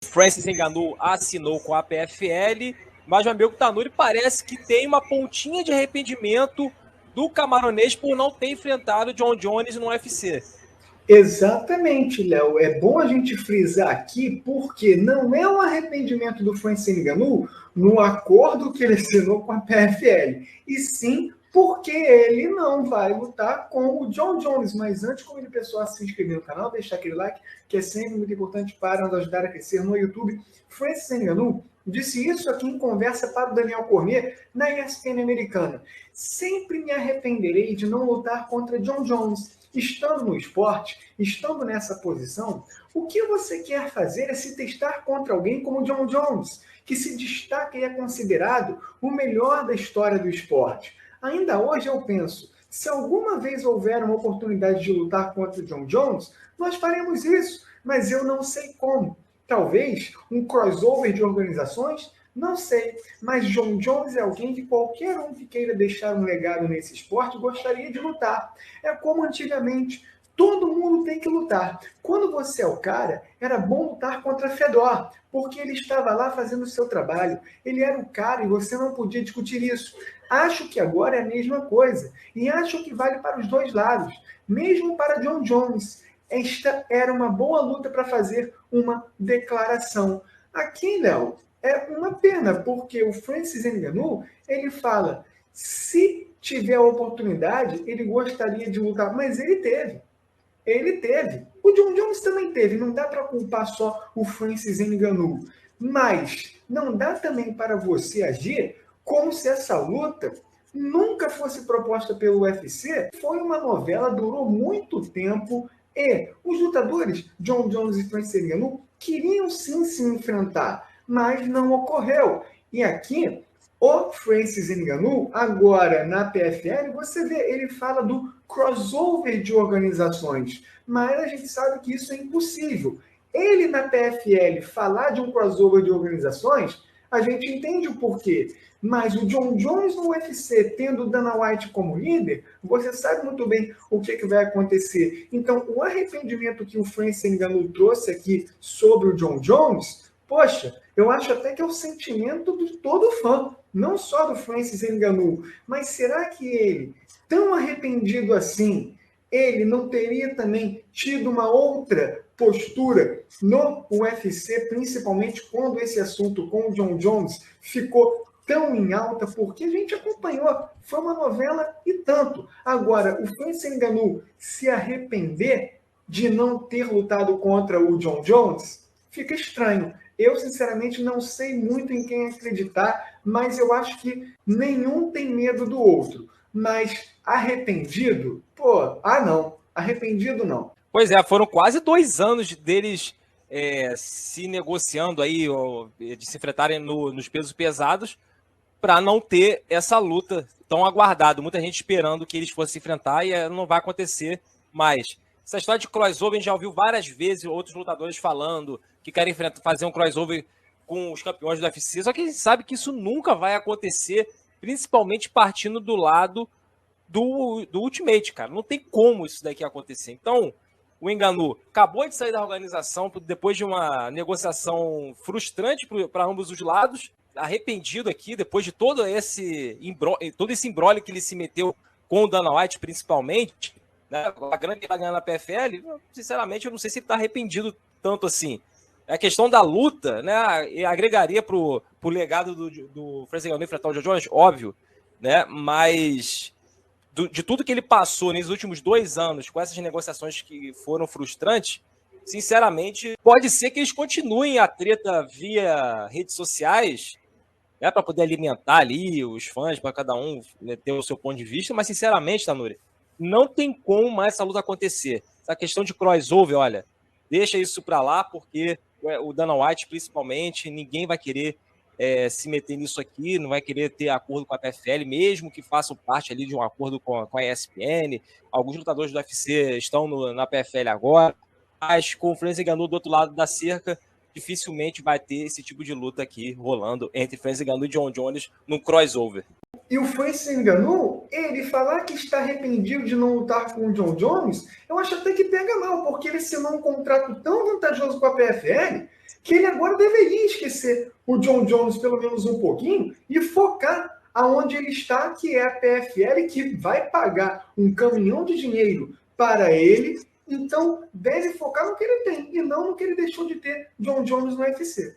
Francis Ngannou assinou com a PFL, mas o amigo Tanuri parece que tem uma pontinha de arrependimento do camaronês por não ter enfrentado o John Jones no UFC. Exatamente, Léo. É bom a gente frisar aqui porque não é um arrependimento do Francis Ngannou no acordo que ele assinou com a PFL, e sim porque ele não vai lutar com o John Jones. Mas antes, convido o pessoal a se inscrever no canal, deixar aquele like, que é sempre muito importante para nos ajudar a crescer no YouTube. Francis Ngannou disse isso aqui em conversa para o Daniel Cormier na ESPN americana. Sempre me arrependerei de não lutar contra John Jones. Estando no esporte, estando nessa posição, o que você quer fazer é se testar contra alguém como John Jones, que se destaca e é considerado o melhor da história do esporte. Ainda hoje eu penso, se alguma vez houver uma oportunidade de lutar contra o John Jones, nós faremos isso, mas eu não sei como. Talvez um crossover de organizações? Não sei, mas John Jones é alguém que qualquer um que queira deixar um legado nesse esporte gostaria de lutar. É como antigamente, todo mundo tem que lutar. Quando você é o cara, era bom lutar contra Fedor, porque ele estava lá fazendo o seu trabalho. Ele era o cara e você não podia discutir isso. Acho que agora é a mesma coisa, e acho que vale para os dois lados, mesmo para John Jones. Esta era uma boa luta para fazer uma declaração. Aqui, Léo, é uma pena, porque o Francis Ngannou, ele fala, se tiver a oportunidade, ele gostaria de lutar, mas ele teve. Ele teve. O John Jones também teve, não dá para culpar só o Francis Ngannou. Mas não dá também para você agir como se essa luta nunca fosse proposta pelo UFC. Foi uma novela, durou muito tempo, e os lutadores, John Jones e Francis Ngannou, queriam sim se enfrentar, mas não ocorreu. E aqui, o Francis Ngannou, agora na PFL, você vê, ele fala do crossover de organizações, mas a gente sabe que isso é impossível. Ele na PFL falar de um crossover de organizações, a gente entende o porquê. Mas o John Jones no UFC, tendo o Dana White como líder, você sabe muito bem o que vai acontecer. Então, o arrependimento que o Francis Ngannou trouxe aqui sobre o John Jones, poxa, eu acho até que é o sentimento de todo fã, não só do Francis Ngannou. Mas será que ele, tão arrependido assim, ele não teria também tido uma outra postura no UFC, principalmente quando esse assunto com o John Jones ficou tão em alta, porque a gente acompanhou, foi uma novela e tanto. Agora, o Francis Ngannou se arrepender de não ter lutado contra o John Jones, fica estranho. Eu, sinceramente, não sei muito em quem acreditar, mas eu acho que nenhum tem medo do outro. Mas arrependido? Pô, não. Arrependido não. Pois é, foram quase 2 anos deles se negociando aí, de se enfrentarem nos pesos pesados, para não ter essa luta tão aguardada. Muita gente esperando que eles fossem se enfrentar e não vai acontecer mais. Essa história de crossover, a gente já ouviu várias vezes outros lutadores falando que querem fazer um crossover com os campeões do UFC, só que a gente sabe que isso nunca vai acontecer, principalmente partindo do lado do Ultimate, cara. Não tem como isso daqui acontecer. Então, o Ngannou acabou de sair da organização depois de uma negociação frustrante para ambos os lados, arrependido aqui, depois de todo esse imbróglio que ele se meteu com o Dana White, principalmente, né, a grande que ele ganhando na PFL, sinceramente, eu não sei se ele está arrependido tanto assim. A questão da luta, né, agregaria pro legado do Francis Ngannou enfrentar o John Jones, óbvio, né, mas de tudo que ele passou nesses últimos 2 anos, com essas negociações que foram frustrantes, sinceramente, pode ser que eles continuem a treta via redes sociais, né, para poder alimentar ali os fãs, para cada um, né, ter o seu ponto de vista, mas sinceramente, Tanuri, não tem como mais essa luta acontecer. Essa questão de crossover, olha, deixa isso para lá, porque o Dana White, principalmente, ninguém vai querer se meter nisso aqui, não vai querer ter acordo com a PFL, mesmo que façam parte ali de um acordo com a ESPN. Alguns lutadores do UFC estão na PFL agora, mas com o Francis Ngannou do outro lado da cerca, dificilmente vai ter esse tipo de luta aqui rolando entre Francis Ngannou e John Jones no crossover. E o Francis Ngannou, ele falar que está arrependido de não lutar com o John Jones, eu acho até que pega mal, porque ele assinou um contrato tão vantajoso com a PFL que ele agora deveria esquecer o Jon Jones pelo menos um pouquinho e focar aonde ele está, que é a PFL, que vai pagar um caminhão de dinheiro para ele. Então, deve focar no que ele tem e não no que ele deixou de ter Jon Jones no UFC.